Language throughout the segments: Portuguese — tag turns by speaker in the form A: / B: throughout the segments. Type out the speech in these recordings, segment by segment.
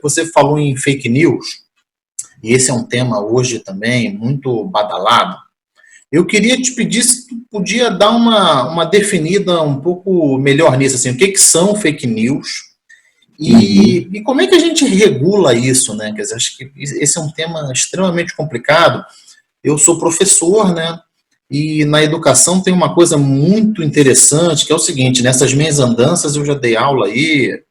A: Você falou em fake news, e esse é um tema hoje também muito badalado. Eu queria te pedir se tu podia dar uma definida um pouco melhor nisso, assim, o que são fake news e como é que a gente regula isso, né? Quer dizer, acho que esse é um tema extremamente complicado. Eu sou professor, né? E na educação tem uma coisa muito interessante, que é o seguinte, nessas minhas andanças eu já dei aula aí,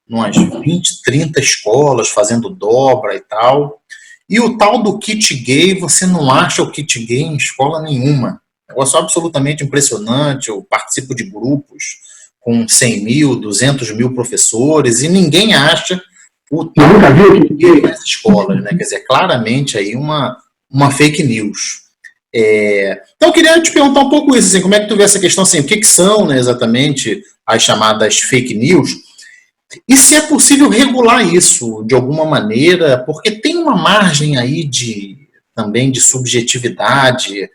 A: umas 20, 30 escolas, fazendo dobra e tal. E o tal do kit gay, você não acha o kit gay em escola nenhuma. Negócio absolutamente impressionante. Eu participo de grupos com 100 mil, 200 mil professores e ninguém acha o tal do kit gay nas escolas, né? Quer dizer, claramente aí uma fake news. Então, eu queria te perguntar um pouco isso, assim, como é que tu vê essa questão, assim, o que são, né, exatamente as chamadas fake news, e se é possível regular isso de alguma maneira, porque tem uma margem aí também de subjetividade,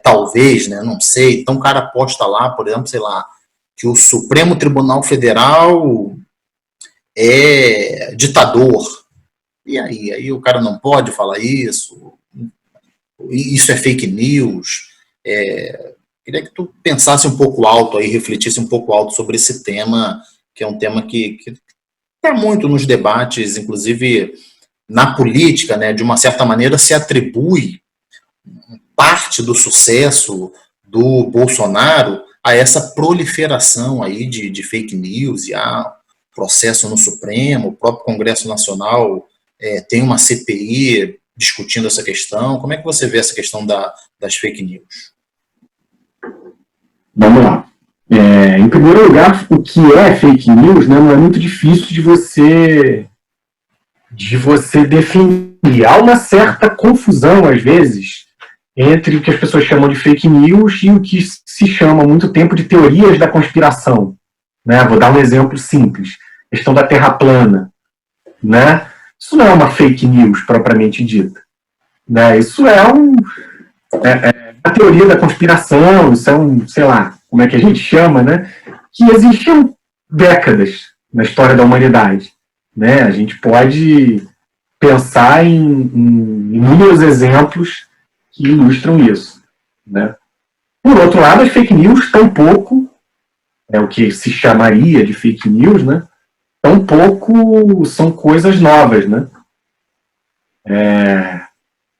A: talvez, né, não sei, então o cara posta lá, por exemplo, sei lá, que o Supremo Tribunal Federal é ditador, e aí o cara não pode falar isso é fake news. Queria que tu pensasse um pouco alto aí, refletisse um pouco alto sobre esse tema, que é um tema que está muito nos debates, inclusive na política, né, de uma certa maneira se atribui parte do sucesso do Bolsonaro a essa proliferação aí de fake news, e há processo no Supremo, o próprio Congresso Nacional tem uma CPI discutindo essa questão. Como é que você vê essa questão das fake news?
B: Vamos lá. Em primeiro lugar, o que é fake news, né, não é muito difícil de você definir. Há uma certa confusão, às vezes, entre o que as pessoas chamam de fake news e o que se chama há muito tempo de teorias da conspiração. Né? Vou dar um exemplo simples. A questão da Terra plana. Né? Isso não é uma fake news propriamente dita. Né? Isso é a teoria da conspiração, isso é sei lá, como é que a gente chama, né? Que existiam décadas na história da humanidade. Né? A gente pode pensar em inúmeros exemplos que ilustram isso. Né? Por outro lado, as fake news tampouco, o que se chamaria de fake news, né? Tampouco são coisas novas. Né?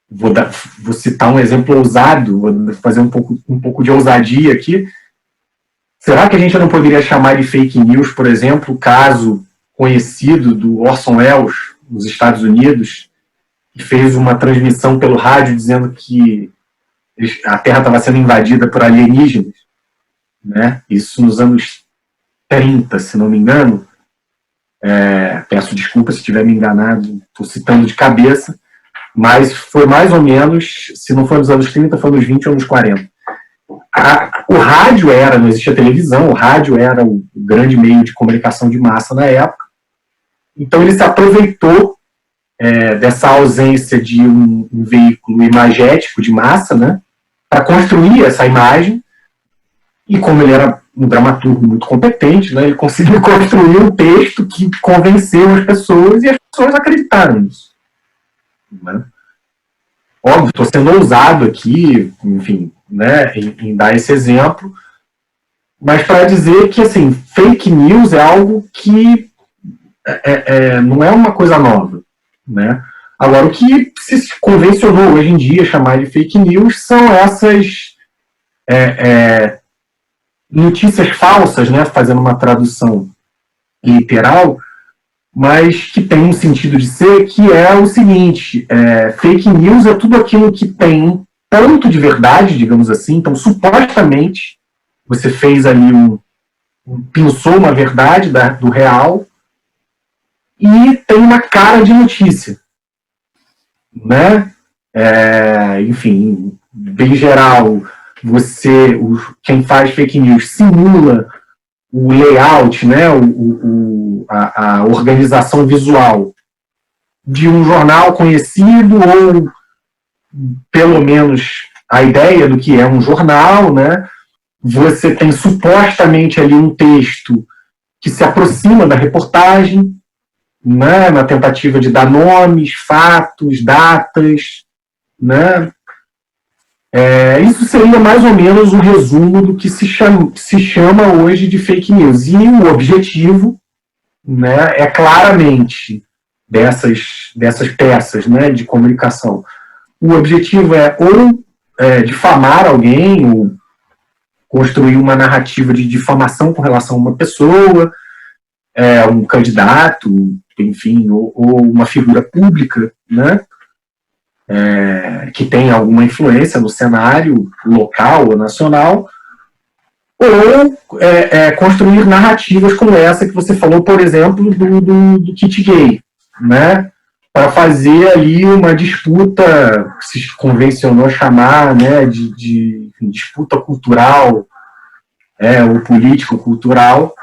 B: Vou citar um exemplo ousado, vou fazer um pouco de ousadia aqui. Será que a gente não poderia chamar de fake news, por exemplo, o caso conhecido do Orson Welles, nos Estados Unidos, que fez uma transmissão pelo rádio dizendo que a Terra estava sendo invadida por alienígenas? Né? Isso nos anos 30, se não me engano. Peço desculpa se estiver me enganado, estou citando de cabeça, mas foi mais ou menos, se não foi nos anos 30, foi nos 20 ou nos 40. O rádio não existia televisão, o rádio era o grande meio de comunicação de massa na época. Então ele se aproveitou dessa ausência de um veículo imagético de massa, né, para construir essa imagem, e como ele era um dramaturgo muito competente, né, ele conseguiu construir um texto que convenceu as pessoas, e as pessoas acreditaram nisso. Né? Óbvio, estou sendo ousado aqui, enfim, né, em dar esse exemplo, mas para dizer que, assim, fake news é algo que não é uma coisa nova. Né? Agora, o que se convencionou hoje em dia chamar de fake news são essas notícias falsas, né, fazendo uma tradução literal, mas que tem um sentido de ser, que é o seguinte: fake news é tudo aquilo que tem um tanto de verdade, digamos assim. Então, supostamente, você fez ali pensou uma verdade do real, e tem uma cara de notícia. Né? Enfim, bem geral, quem faz fake news simula o layout, né, a organização visual de um jornal conhecido, ou pelo menos a ideia do que é um jornal. Né? Você tem supostamente ali um texto que se aproxima da reportagem, né, na tentativa de dar nomes, fatos, datas, né? Isso seria mais ou menos um resumo do que se chama hoje de fake news. E o objetivo, né, é claramente dessas peças, né, de comunicação. O objetivo é ou difamar alguém, ou construir uma narrativa de difamação com relação a uma pessoa, um candidato, enfim, ou uma figura pública, né, que tem alguma influência no cenário local ou nacional, ou construir narrativas como essa que você falou, por exemplo, do kit gay, né, para fazer ali uma disputa, que se convencionou chamar, né, de disputa cultural, ou político-cultural,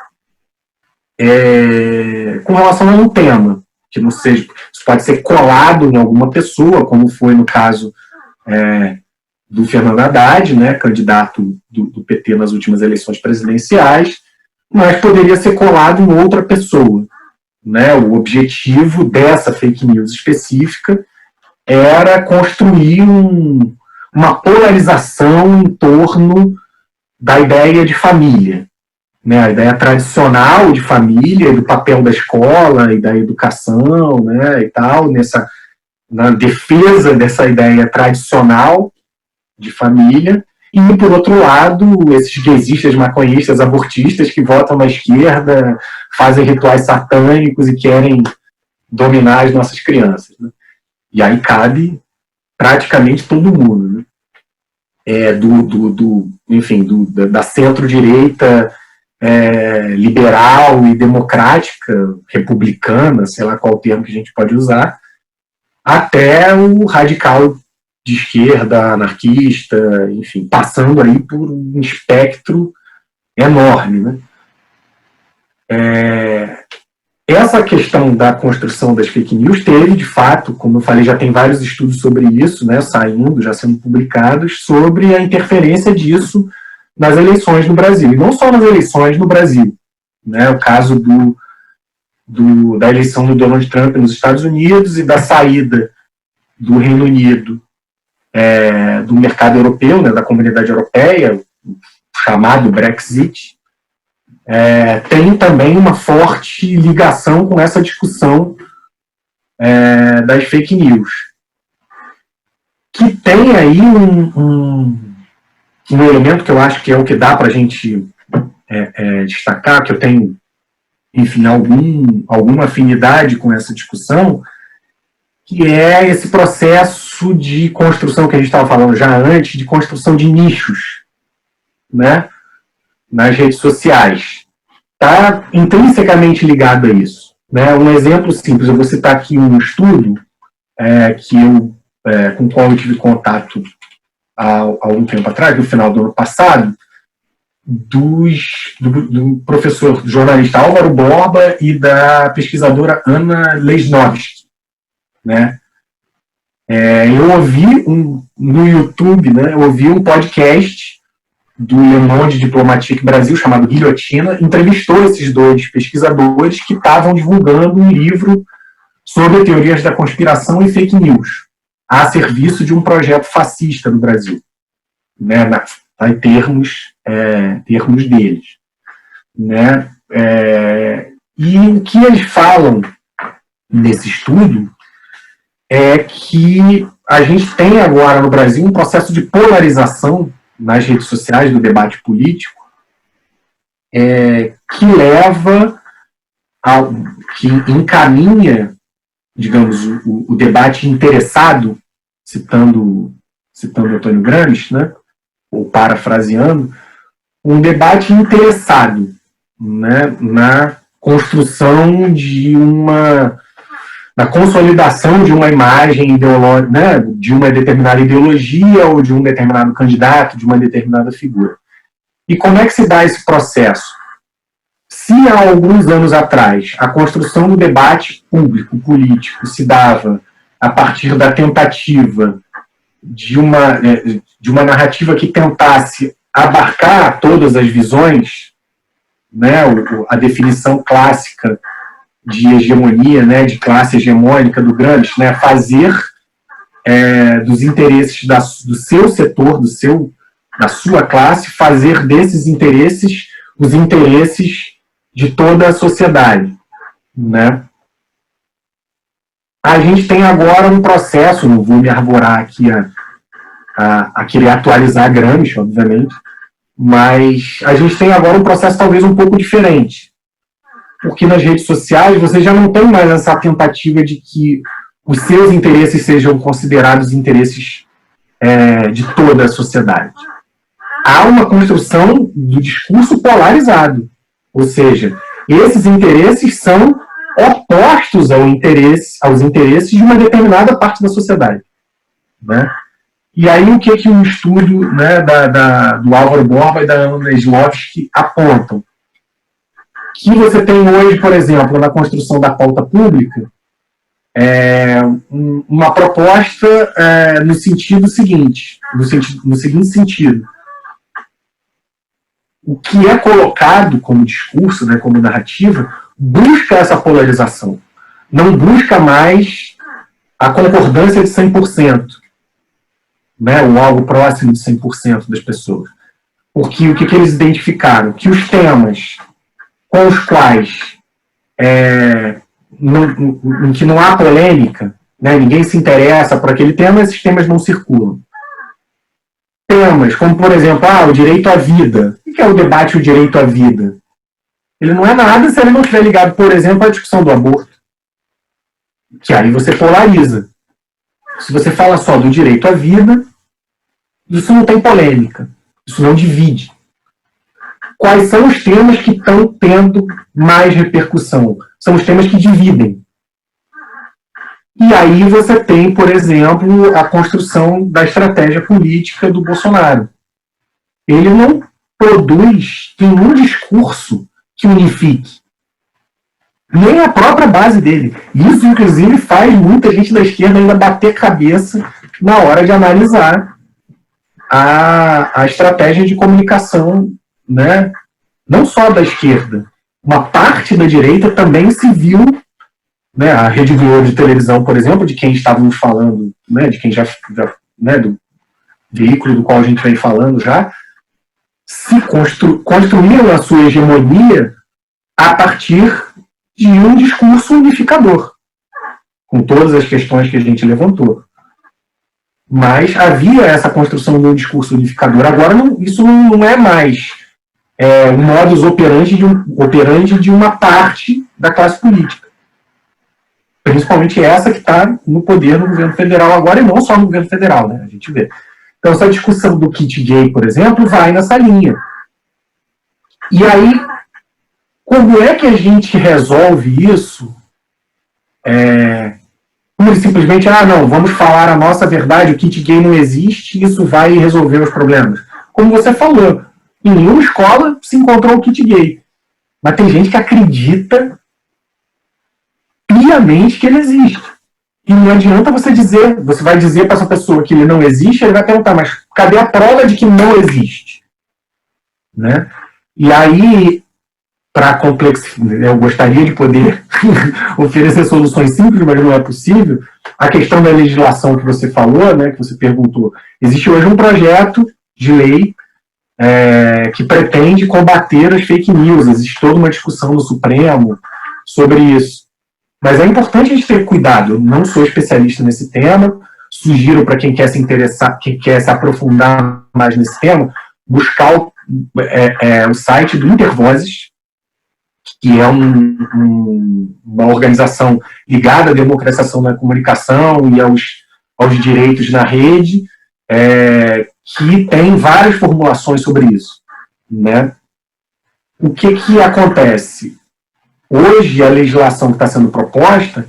B: com relação a um tema, que não seja, isso pode ser colado em alguma pessoa, como foi no caso do Fernando Haddad, né, candidato do PT nas últimas eleições presidenciais, mas poderia ser colado em outra pessoa, né? O objetivo dessa fake news específica era construir uma polarização em torno da ideia de família, né? A ideia tradicional de família, do papel da escola e da educação, né, e tal, na defesa dessa ideia tradicional de família, e, por outro lado, esses gaysistas, maconhistas, abortistas que votam na esquerda, fazem rituais satânicos e querem dominar as nossas crianças, né? E aí cabe praticamente todo mundo, né? Enfim, da centro-direita liberal e democrática, republicana, sei lá qual o termo que a gente pode usar, até o radical de esquerda, anarquista, enfim, passando aí por um espectro enorme, né? Essa questão da construção das fake news teve, de fato, como eu falei, já tem vários estudos sobre isso, né, saindo, já sendo publicados, sobre a interferência disso nas eleições no Brasil. E não só nas eleições no Brasil, né? O caso da eleição do Donald Trump nos Estados Unidos e da saída do Reino Unido do mercado europeu, né, da comunidade europeia, chamado Brexit, tem também uma forte ligação com essa discussão das fake news, que tem aí um elemento que eu acho que é o que dá para a gente destacar, que eu tenho, enfim, alguma afinidade com essa discussão, que é esse processo de construção que a gente estava falando já antes, de construção de nichos, né, nas redes sociais. Está intrinsecamente ligado a isso, né? Um exemplo simples, eu vou citar aqui um estudo com o qual eu tive contato há algum tempo atrás, no final do ano passado, do professor jornalista Álvaro Borba e da pesquisadora Ana Lesnovski, né? Eu ouvi no YouTube, né, eu ouvi um podcast do Le Monde Diplomatique Brasil, chamado Guilhotina, entrevistou esses dois pesquisadores que estavam divulgando um livro sobre teorias da conspiração e fake news, a serviço de um projeto fascista no Brasil, né, em termos deles, né? E o que eles falam nesse estudo é que a gente tem agora no Brasil um processo de polarização nas redes sociais do debate político, que que encaminha, digamos, o debate interessado, citando Antônio Gramsci, né, ou parafraseando, um debate interessado, né, na construção na consolidação de uma imagem ideológica, né, de uma determinada ideologia ou de um determinado candidato, de uma determinada figura. E como é que se dá esse processo? Se há alguns anos atrás a construção do debate público, político, se dava a partir da tentativa de uma narrativa que tentasse abarcar todas as visões, né, a definição clássica de hegemonia, né, de classe hegemônica do Gramsci, né, fazer dos interesses do seu setor, da sua classe, fazer desses interesses os interesses de toda a sociedade, né? A gente tem agora um processo, não vou me arvorar aqui a querer atualizar Gramsci, obviamente, mas a gente tem agora um processo talvez um pouco diferente, porque nas redes sociais você já não tem mais essa tentativa de que os seus interesses sejam considerados interesses de toda a sociedade. Há uma construção do discurso polarizado, ou seja, esses interesses são opostos aos interesses de uma determinada parte da sociedade, né? E aí o que o estudo, né, do Álvaro Borba e da Ana Slavsky apontam? Que você tem hoje, por exemplo, na construção da pauta pública, uma proposta no sentido seguinte, no seguinte sentido: o que é colocado como discurso, né, como narrativa, busca essa polarização, não busca mais a concordância de 100%, né, ou algo próximo de 100% das pessoas. Porque o que eles identificaram? Que os temas com os quais em que não há polêmica, né, ninguém se interessa por aquele tema, esses temas não circulam. Temas como, por exemplo, o direito à vida. O que é o debate o direito à vida? Ele não é nada se ele não estiver ligado, por exemplo, à discussão do aborto. Que aí você polariza. Se você fala só do direito à vida, isso não tem polêmica. Isso não divide. Quais são os temas que estão tendo mais repercussão? São os temas que dividem. E aí você tem, por exemplo, a construção da estratégia política do Bolsonaro. Ele não produz nenhum discurso que unifique. Nem a própria base dele. Isso, inclusive, faz muita gente da esquerda ainda bater cabeça na hora de analisar a estratégia de comunicação, né? Não só da esquerda. Uma parte da direita também se viu, né, a Rede Globo de televisão, por exemplo, de quem estávamos falando, né, de quem já né, do veículo do qual a gente vem falando já, se construíram a sua hegemonia a partir de um discurso unificador, com todas as questões que a gente levantou. Mas havia essa construção de um discurso unificador. Agora isso não é mais um modus operandi de uma parte da classe política. Principalmente essa que está no poder no governo federal agora, e não só no governo federal, né? A gente vê. Então, essa discussão do kit gay, por exemplo, vai nessa linha. E aí, como é que a gente resolve isso? Como simplesmente, não, vamos falar a nossa verdade, o kit gay não existe, isso vai resolver os problemas. Como você falou, em nenhuma escola se encontrou o kit gay. Mas tem gente que acredita piamente que ele existe. E não adianta você vai dizer para essa pessoa que ele não existe, ele vai perguntar, mas cadê a prova de que não existe? Né? E aí, para complexizar, eu gostaria de poder oferecer soluções simples, mas não é possível. A questão da legislação que você falou, né, que você perguntou, existe hoje um projeto de lei que pretende combater as fake news. Existe toda uma discussão no Supremo sobre isso. Mas é importante a gente ter cuidado. Eu não sou especialista nesse tema, sugiro para quem quer se interessar, quem quer se aprofundar mais nesse tema, buscar o site do Intervozes, que é uma organização ligada à democratização da comunicação e aos direitos na rede, que tem várias formulações sobre isso, né? O que acontece? Hoje, a legislação que está sendo proposta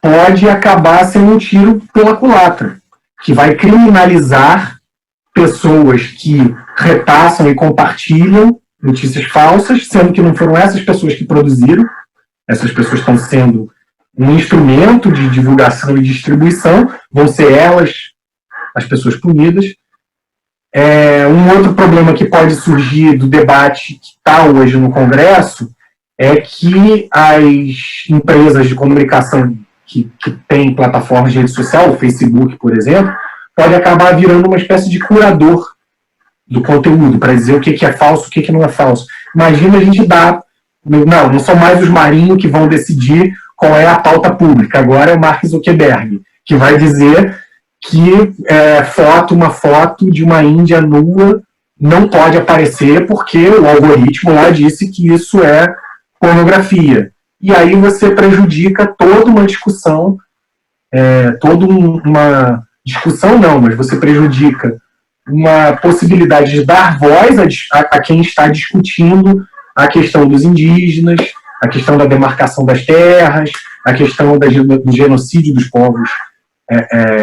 B: pode acabar sendo um tiro pela culatra, que vai criminalizar pessoas que repassam e compartilham notícias falsas, sendo que não foram essas pessoas que produziram. Essas pessoas estão sendo um instrumento de divulgação e distribuição, vão ser elas as pessoas punidas. Um outro problema que pode surgir do debate que está hoje no Congresso é que as empresas de comunicação que têm plataformas de rede social, o Facebook, por exemplo, pode acabar virando uma espécie de curador do conteúdo, para dizer o que é falso, o que não é falso. Imagina a gente dar... Não são mais os marinhos que vão decidir qual é a pauta pública, agora é o Mark Zuckerberg, que vai dizer que uma foto de uma Índia nua não pode aparecer porque o algoritmo lá disse que isso é pornografia. E aí você prejudica toda uma discussão, mas você prejudica uma possibilidade de dar voz a quem está discutindo a questão dos indígenas, a questão da demarcação das terras, a questão do genocídio dos povos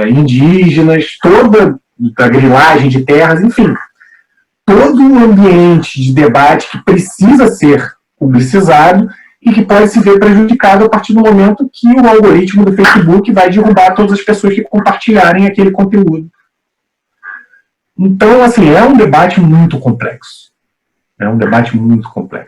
B: indígenas, toda a grilagem de terras, enfim, todo um ambiente de debate que precisa ser publicizado e que pode se ver prejudicado a partir do momento que o algoritmo do Facebook vai derrubar todas as pessoas que compartilharem aquele conteúdo. Então, assim, é um debate muito complexo. É um debate muito complexo.